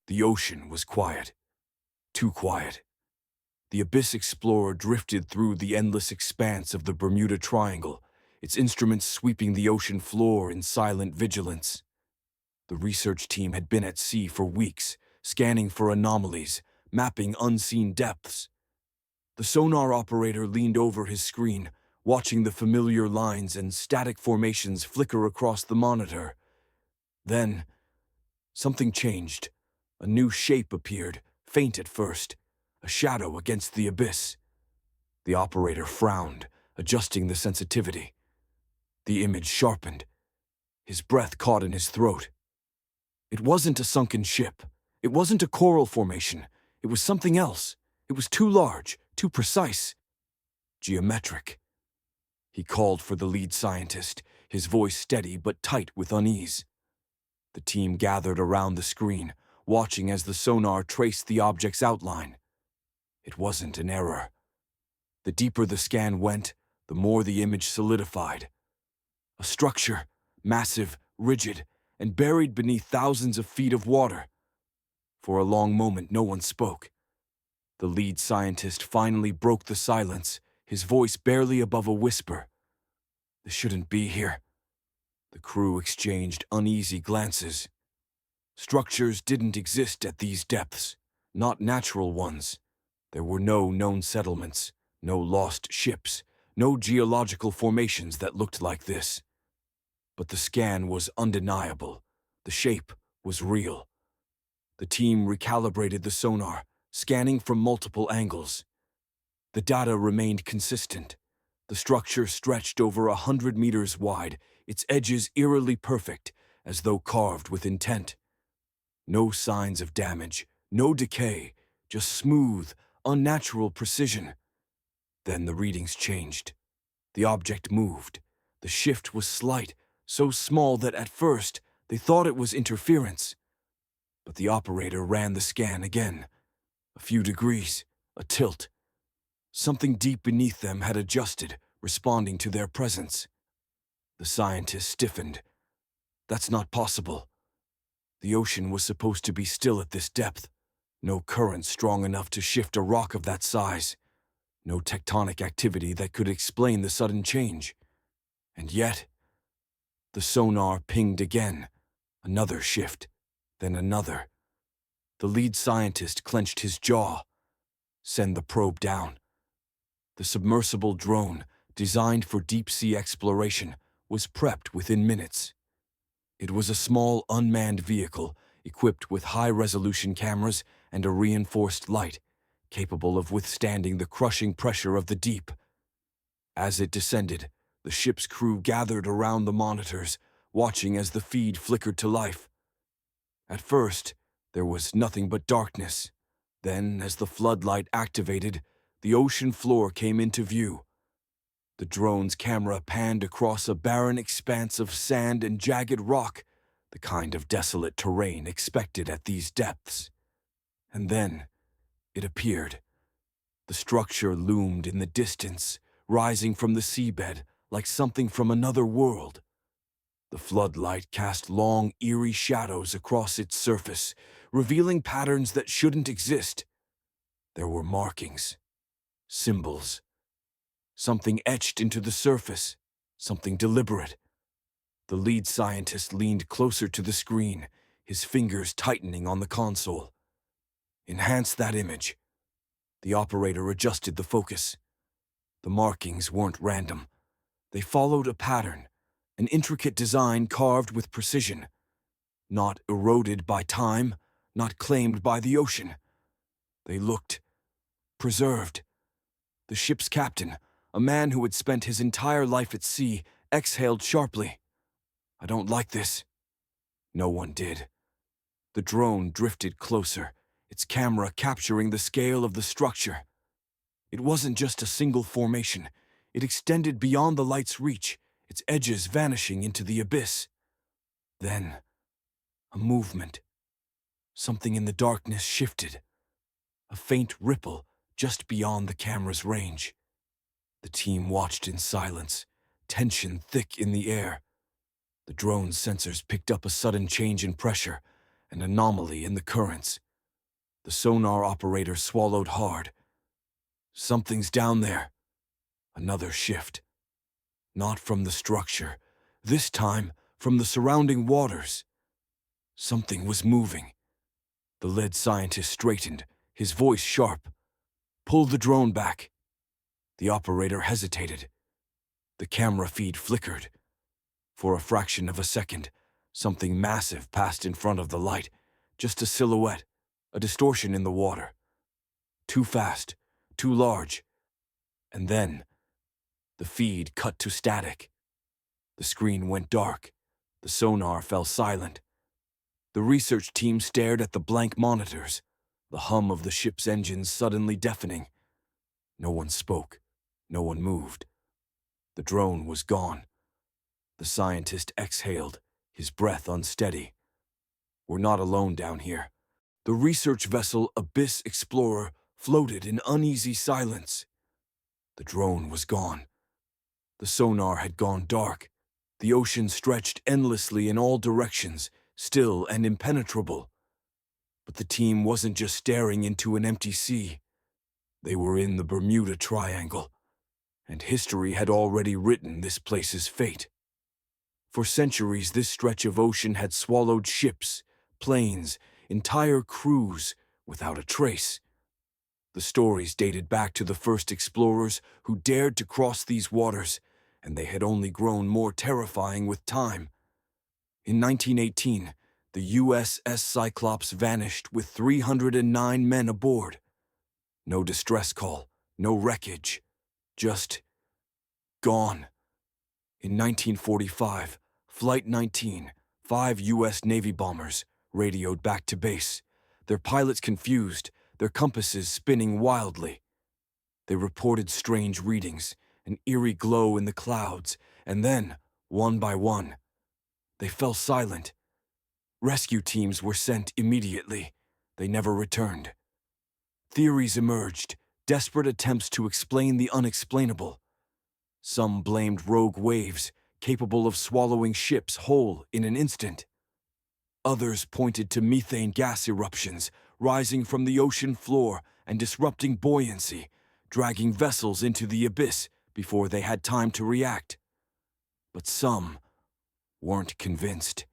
The ocean was quiet. Too quiet. The Abyss Explorer drifted through the endless expanse of the Bermuda Triangle, its instruments sweeping the ocean floor in silent vigilance. The research team had been at sea for weeks, scanning for anomalies, mapping unseen depths. The sonar operator leaned over his screen, watching the familiar lines and static formations flicker across the monitor. Then, something changed. A new shape appeared, faint at first, a shadow against the abyss. The operator frowned, adjusting the sensitivity. The image sharpened. His breath caught in his throat. It wasn't a sunken ship. It wasn't a coral formation. It was something else. It was too large, too precise. Geometric. He called for the lead scientist, his voice steady but tight with unease. The team gathered around the screen, watching as the sonar traced the object's outline. It wasn't an error. The deeper the scan went, the more the image solidified. A structure, massive, rigid, and buried beneath thousands of feet of water. For a long moment, no one spoke. The lead scientist finally broke the silence, his voice barely above a whisper. "This shouldn't be here." The crew exchanged uneasy glances. Structures didn't exist at these depths, not natural ones. There were no known settlements, no lost ships, no geological formations that looked like this. But the scan was undeniable. The shape was real. The team recalibrated the sonar, scanning from multiple angles. The data remained consistent. The structure stretched over 100 meters wide, its edges eerily perfect, as though carved with intent. No signs of damage, no decay, just smooth, unnatural precision. Then the readings changed. The object moved. The shift was slight, so small that at first they thought it was interference. But the operator ran the scan again. A few degrees, a tilt. Something deep beneath them had adjusted, responding to their presence. The scientist stiffened. That's not possible. The ocean was supposed to be still at this depth. No current strong enough to shift a rock of that size. No tectonic activity that could explain the sudden change. And yet, the sonar pinged again. Another shift, then another. The lead scientist clenched his jaw. Send the probe down. The submersible drone, designed for deep-sea exploration, was prepped within minutes. It was a small, unmanned vehicle, equipped with high-resolution cameras and a reinforced light, capable of withstanding the crushing pressure of the deep. As it descended, the ship's crew gathered around the monitors, watching as the feed flickered to life. At first, there was nothing but darkness. Then, as the floodlight activated, the ocean floor came into view. The drone's camera panned across a barren expanse of sand and jagged rock, the kind of desolate terrain expected at these depths. And then, it appeared. The structure loomed in the distance, rising from the seabed like something from another world. The floodlight cast long, eerie shadows across its surface, revealing patterns that shouldn't exist. There were markings, symbols, something etched into the surface, something deliberate. The lead scientist leaned closer to the screen, his fingers tightening on the console. Enhance that image. The operator adjusted the focus. The markings weren't random. They followed a pattern, an intricate design carved with precision, not eroded by time, not claimed by the ocean. They looked preserved. The ship's captain, a man who had spent his entire life at sea, exhaled sharply. "I don't like this." No one did. The drone drifted closer, its camera capturing the scale of the structure. It wasn't just a single formation. It extended beyond the light's reach, its edges vanishing into the abyss. Then, a movement. Something in the darkness shifted. A faint ripple just beyond the camera's range. The team watched in silence, tension thick in the air. The drone's sensors picked up a sudden change in pressure, an anomaly in the currents. The sonar operator swallowed hard. Something's down there. Another shift. Not from the structure. This time, from the surrounding waters. Something was moving. The lead scientist straightened, his voice sharp. Pull the drone back. The operator hesitated. The camera feed flickered. For a fraction of a second, something massive passed in front of the light. Just a silhouette, a distortion in the water. Too fast, too large. And then, the feed cut to static. The screen went dark. The sonar fell silent. The research team stared at the blank monitors, the hum of the ship's engines suddenly deafening. No one spoke. No one moved. The drone was gone. The scientist exhaled, his breath unsteady. We're not alone down here. The research vessel Abyss Explorer floated in uneasy silence. The drone was gone. The sonar had gone dark. The ocean stretched endlessly in all directions, still and impenetrable. But the team wasn't just staring into an empty sea. They were in the Bermuda Triangle, and history had already written this place's fate. For centuries, this stretch of ocean had swallowed ships, planes, entire crews without a trace. The stories dated back to the first explorers who dared to cross these waters, and they had only grown more terrifying with time. In 1918, the USS Cyclops vanished with 309 men aboard. No distress call, no wreckage, just gone. In 1945, Flight 19, 5 U.S. Navy bombers, radioed back to base, their pilots confused, their compasses spinning wildly. They reported strange readings, an eerie glow in the clouds, and then, one by one, they fell silent. Rescue teams were sent immediately. They never returned. Theories emerged, desperate attempts to explain the unexplainable. Some blamed rogue waves, capable of swallowing ships whole in an instant. Others pointed to methane gas eruptions, rising from the ocean floor and disrupting buoyancy, dragging vessels into the abyss before they had time to react. But some weren't convinced.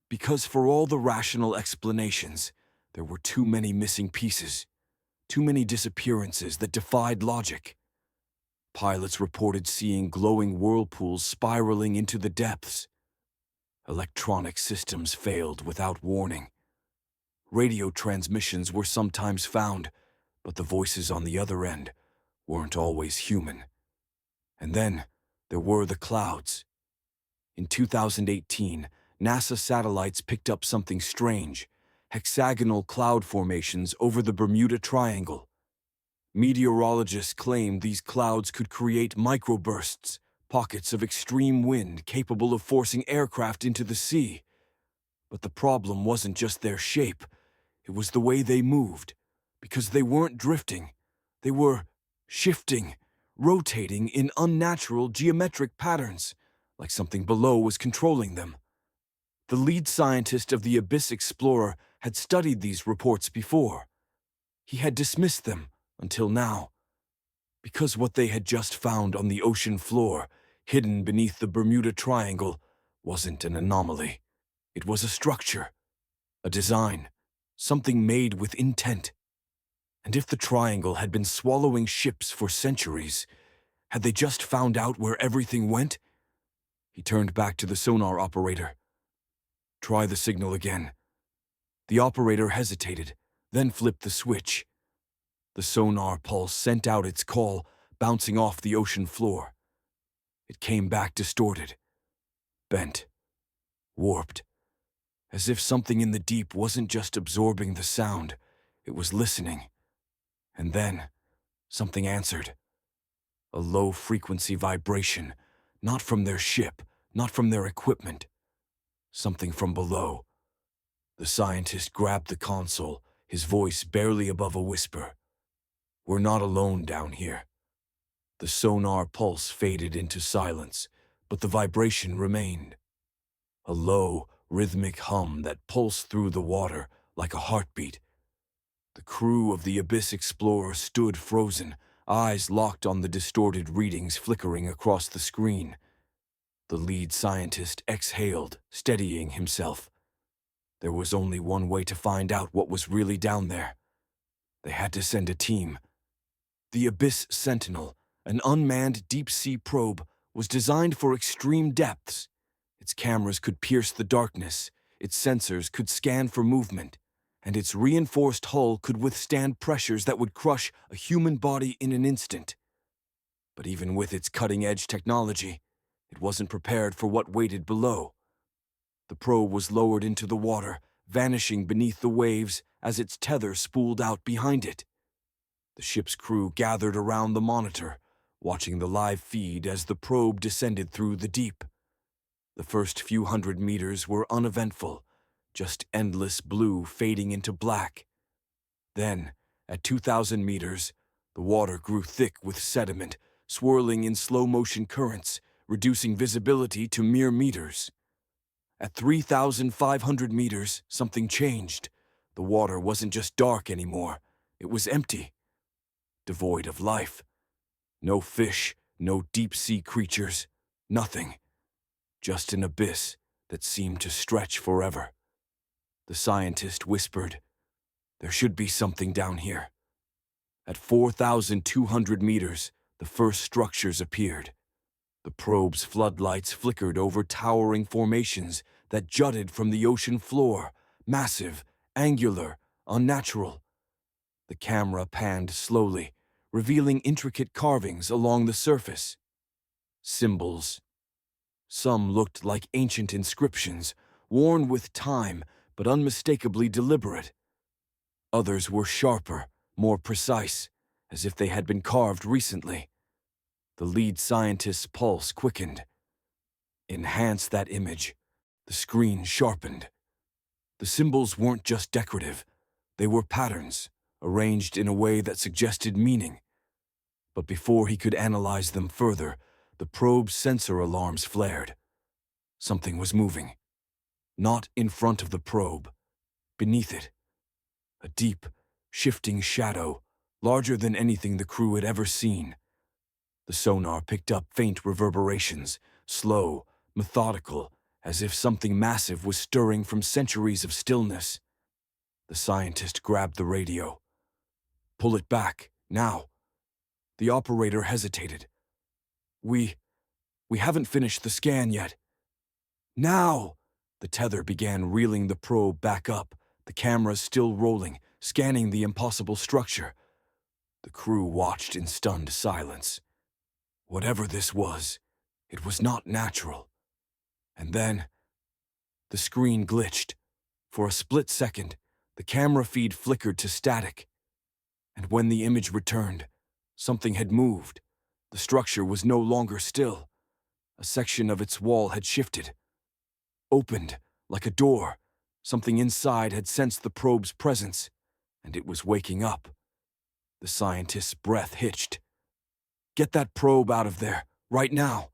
Because for all the rational explanations, there were too many missing pieces, too many disappearances that defied logic. Pilots reported seeing glowing whirlpools spiraling into the depths. Electronic systems failed without warning. Radio transmissions were sometimes found, but the voices on the other end weren't always human. And then there were the clouds. In 2018, NASA satellites picked up something strange, hexagonal cloud formations over the Bermuda Triangle. Meteorologists claimed these clouds could create microbursts, pockets of extreme wind capable of forcing aircraft into the sea. But the problem wasn't just their shape, it was the way they moved, because they weren't drifting. They were shifting, rotating in unnatural geometric patterns, like something below was controlling them. The lead scientist of the Abyss Explorer had studied these reports before. He had dismissed them until now, because what they had just found on the ocean floor, hidden beneath the Bermuda Triangle, wasn't an anomaly. It was a structure, a design, something made with intent. And if the triangle had been swallowing ships for centuries, had they just found out where everything went? He turned back to the sonar operator. Try the signal again. The operator hesitated, then flipped the switch. The sonar pulse sent out its call, bouncing off the ocean floor. It came back distorted, bent, warped, as if something in the deep wasn't just absorbing the sound, it was listening. And then, something answered. A low-frequency vibration, not from their ship, not from their equipment. Something from below. The scientist grabbed the console, his voice barely above a whisper. We're not alone down here. The sonar pulse faded into silence, but the vibration remained. A low, rhythmic hum that pulsed through the water like a heartbeat. The crew of the Abyss Explorer stood frozen, eyes locked on the distorted readings flickering across the screen. The lead scientist exhaled, steadying himself. There was only one way to find out what was really down there. They had to send a team. The Abyss Sentinel, an unmanned deep-sea probe, was designed for extreme depths. Its cameras could pierce the darkness, its sensors could scan for movement, and its reinforced hull could withstand pressures that would crush a human body in an instant. But even with its cutting-edge technology, it wasn't prepared for what waited below. The probe was lowered into the water, vanishing beneath the waves as its tether spooled out behind it. The ship's crew gathered around the monitor, watching the live feed as the probe descended through the deep. The first few hundred meters were uneventful, just endless blue fading into black. Then, at 2,000 meters, the water grew thick with sediment, swirling in slow-motion currents, reducing visibility to mere meters. At 3,500 meters, something changed. The water wasn't just dark anymore. It was empty, devoid of life. No fish, no deep-sea creatures, nothing. Just an abyss that seemed to stretch forever. The scientist whispered, "There should be something down here." At 4,200 meters, the first structures appeared. The probe's floodlights flickered over towering formations that jutted from the ocean floor, massive, angular, unnatural. The camera panned slowly, revealing intricate carvings along the surface. Symbols. Some looked like ancient inscriptions, worn with time but unmistakably deliberate. Others were sharper, more precise, as if they had been carved recently. The lead scientist's pulse quickened. Enhance that image. The screen sharpened. The symbols weren't just decorative. They were patterns, arranged in a way that suggested meaning. But before he could analyze them further, the probe's sensor alarms flared. Something was moving. Not in front of the probe. Beneath it. A deep, shifting shadow, larger than anything the crew had ever seen. The sonar picked up faint reverberations, slow, methodical, as if something massive was stirring from centuries of stillness. The scientist grabbed the radio. "Pull it back, now." The operator hesitated. We haven't finished the scan yet." "Now!" The tether began reeling the probe back up, the cameras still rolling, scanning the impossible structure. The crew watched in stunned silence. Whatever this was, it was not natural. And then, the screen glitched. For a split second, the camera feed flickered to static. And when the image returned, something had moved. The structure was no longer still. A section of its wall had shifted. Opened, like a door. Something inside had sensed the probe's presence, and it was waking up. The scientist's breath hitched. "Get that probe out of there, right now."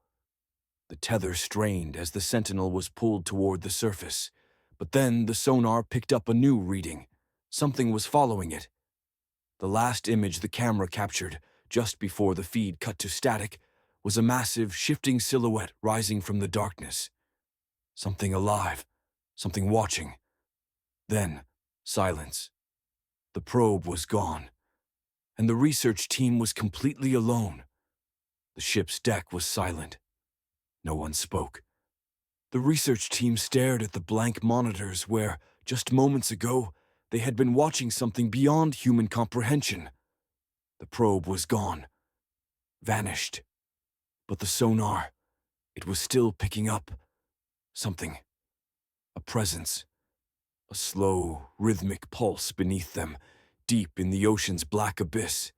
The tether strained as the sentinel was pulled toward the surface. But then the sonar picked up a new reading. Something was following it. The last image the camera captured, just before the feed cut to static, was a massive, shifting silhouette rising from the darkness. Something alive, something watching. Then, silence. The probe was gone, and the research team was completely alone. The ship's deck was silent. No one spoke. The research team stared at the blank monitors where, just moments ago, they had been watching something beyond human comprehension. The probe was gone. Vanished. But the sonar, it was still picking up something. A presence. A slow, rhythmic pulse beneath them, deep in the ocean's black abyss.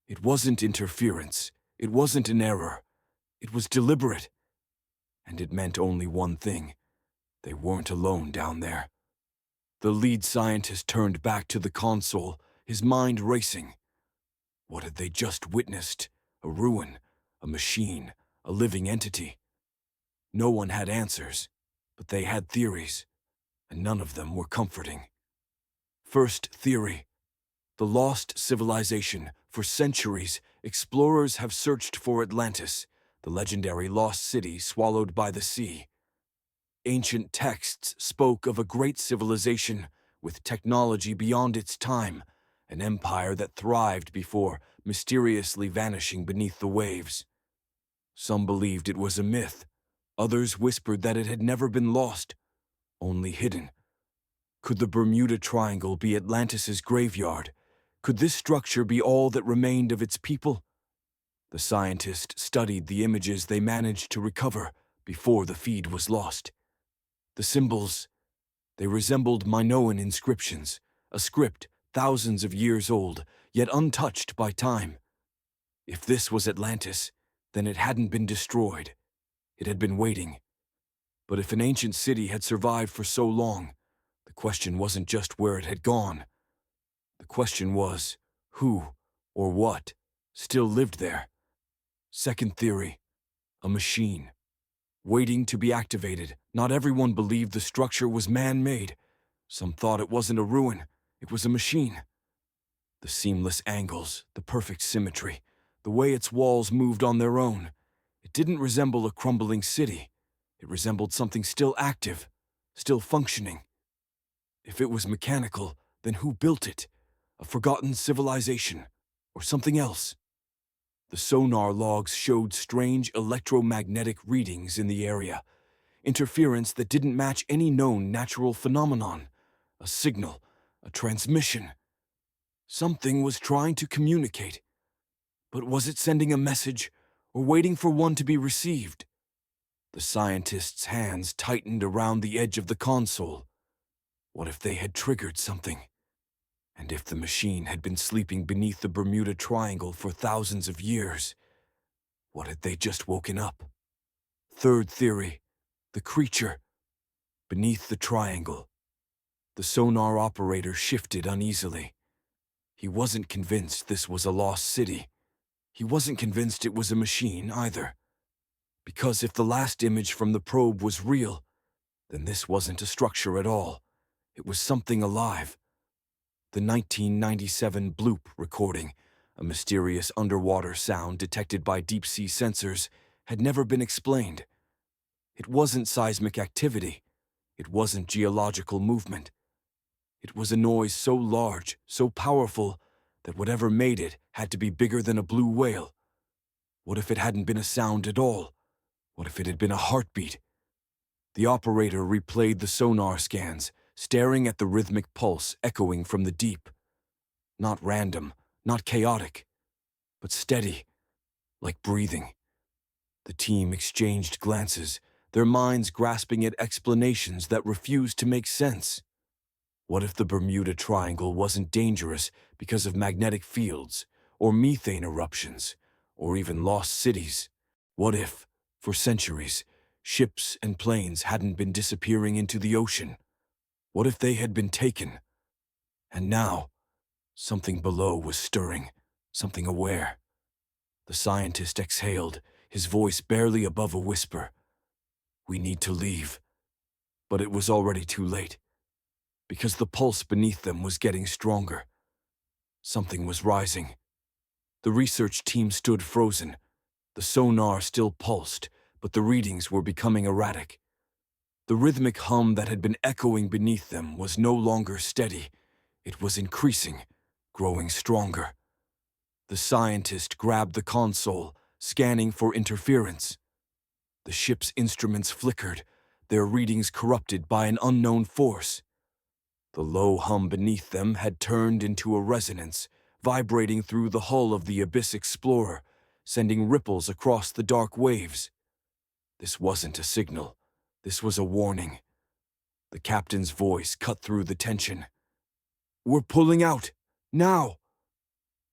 It wasn't interference. It wasn't an error. It was deliberate. And it meant only one thing. They weren't alone down there. The lead scientist turned back to the console, his mind racing. What had they just witnessed? A ruin, a machine, a living entity. No one had answers. But they had theories, and none of them were comforting. First theory: the lost civilization. For centuries, explorers have searched for Atlantis, the legendary lost city swallowed by the sea. Ancient texts spoke of a great civilization with technology beyond its time, an empire that thrived before mysteriously vanishing beneath the waves. Some believed it was a myth. Others whispered that it had never been lost, only hidden. Could the Bermuda Triangle be Atlantis's graveyard? Could this structure be all that remained of its people? The scientists studied the images they managed to recover before the feed was lost. The symbols, they resembled Minoan inscriptions, a script thousands of years old, yet untouched by time. If this was Atlantis, then it hadn't been destroyed. It had been waiting. But if an ancient city had survived for so long, the question wasn't just where it had gone. The question was, who or what still lived there? Second theory: a machine, waiting to be activated. Not everyone believed the structure was man-made. Some thought it wasn't a ruin, it was a machine. The seamless angles, the perfect symmetry, the way its walls moved on their own. It didn't resemble a crumbling city. It resembled something still active, still functioning. If it was mechanical, then who built it? A forgotten civilization, or something else? The sonar logs showed strange electromagnetic readings in the area, interference that didn't match any known natural phenomenon. A signal, a transmission. Something was trying to communicate. But was it sending a message, or waiting for one to be received? The scientists' hands tightened around the edge of the console. What if they had triggered something? And if the machine had been sleeping beneath the Bermuda Triangle for thousands of years, what had they just woken up? Third theory: the creature beneath the triangle. The sonar operator shifted uneasily. He wasn't convinced this was a lost city. He wasn't convinced it was a machine either. Because if the last image from the probe was real, then this wasn't a structure at all. It was something alive. The 1997 bloop recording, a mysterious underwater sound detected by deep-sea sensors, had never been explained. It wasn't seismic activity. It wasn't geological movement. It was a noise so large, so powerful, that whatever made it had to be bigger than a blue whale. What if it hadn't been a sound at all? What if it had been a heartbeat? The operator replayed the sonar scans, staring at the rhythmic pulse echoing from the deep. Not random, not chaotic, but steady, like breathing. The team exchanged glances, their minds grasping at explanations that refused to make sense. What if the Bermuda Triangle wasn't dangerous because of magnetic fields, or methane eruptions, or even lost cities? What if, for centuries, ships and planes hadn't been disappearing into the ocean? What if they had been taken? And now, something below was stirring, something aware. The scientist exhaled, his voice barely above a whisper. "We need to leave." But it was already too late, because the pulse beneath them was getting stronger. Something was rising. The research team stood frozen. The sonar still pulsed, but the readings were becoming erratic. The rhythmic hum that had been echoing beneath them was no longer steady. It was increasing, growing stronger. The scientist grabbed the console, scanning for interference. The ship's instruments flickered, their readings corrupted by an unknown force. The low hum beneath them had turned into a resonance, vibrating through the hull of the Abyss Explorer, sending ripples across the dark waves. This wasn't a signal. This was a warning. The captain's voice cut through the tension. "We're pulling out! Now!"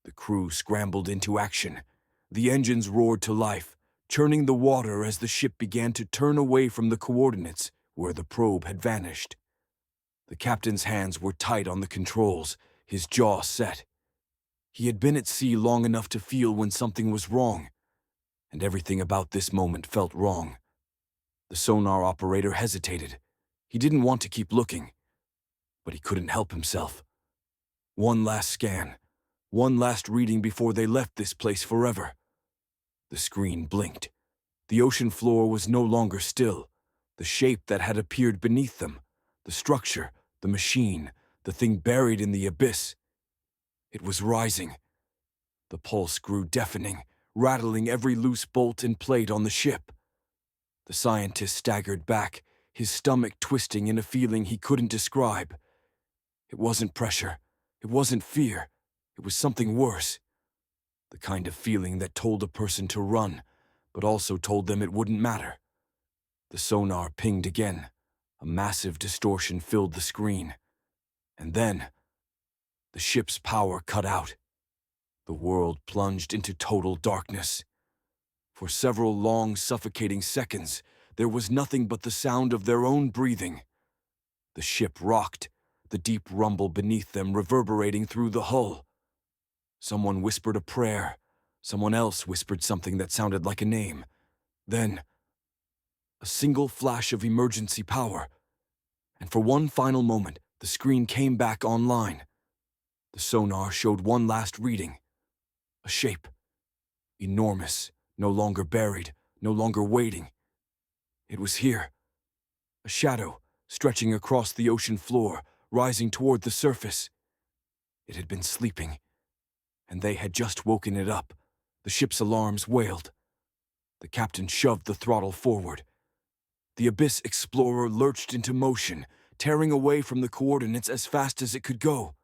The crew scrambled into action. The engines roared to life, churning the water as the ship began to turn away from the coordinates where the probe had vanished. The captain's hands were tight on the controls, his jaw set. He had been at sea long enough to feel when something was wrong, and everything about this moment felt wrong. The sonar operator hesitated. He didn't want to keep looking, but he couldn't help himself. One last scan, one last reading before they left this place forever. The screen blinked. The ocean floor was no longer still. The shape that had appeared beneath them, the structure, the machine, the thing buried in the abyss. It was rising. The pulse grew deafening, rattling every loose bolt and plate on the ship. The scientist staggered back, his stomach twisting in a feeling he couldn't describe. It wasn't pressure. It wasn't fear. It was something worse. The kind of feeling that told a person to run, but also told them it wouldn't matter. The sonar pinged again. A massive distortion filled the screen. And then, the ship's power cut out. The world plunged into total darkness. For several long, suffocating seconds, there was nothing but the sound of their own breathing. The ship rocked, the deep rumble beneath them reverberating through the hull. Someone whispered a prayer. Someone else whispered something that sounded like a name. Then, a single flash of emergency power. And for one final moment, the screen came back online. The sonar showed one last reading. A shape. Enormous, no longer buried, no longer waiting. It was here. A shadow, stretching across the ocean floor, rising toward the surface. It had been sleeping, and they had just woken it up. The ship's alarms wailed. The captain shoved the throttle forward. The Abyss Explorer lurched into motion, tearing away from the coordinates as fast as it could go.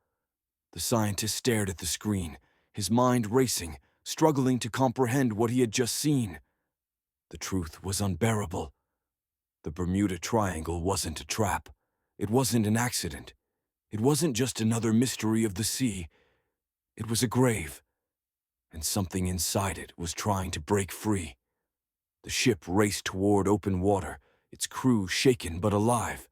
The scientist stared at the screen, his mind racing, struggling to comprehend what he had just seen. The truth was unbearable. The Bermuda Triangle wasn't a trap. It wasn't an accident. It wasn't just another mystery of the sea. It was a grave, and something inside it was trying to break free. The ship raced toward open water, its crew shaken but alive.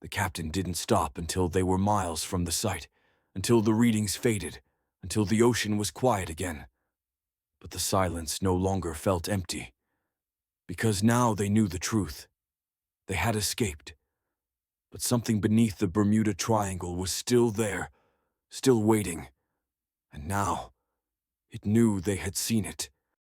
The captain didn't stop until they were miles from the site, until the readings faded, until the ocean was quiet again. But the silence no longer felt empty, because now they knew the truth. They had escaped, but something beneath the Bermuda Triangle was still there, still waiting, and now it knew they had seen it.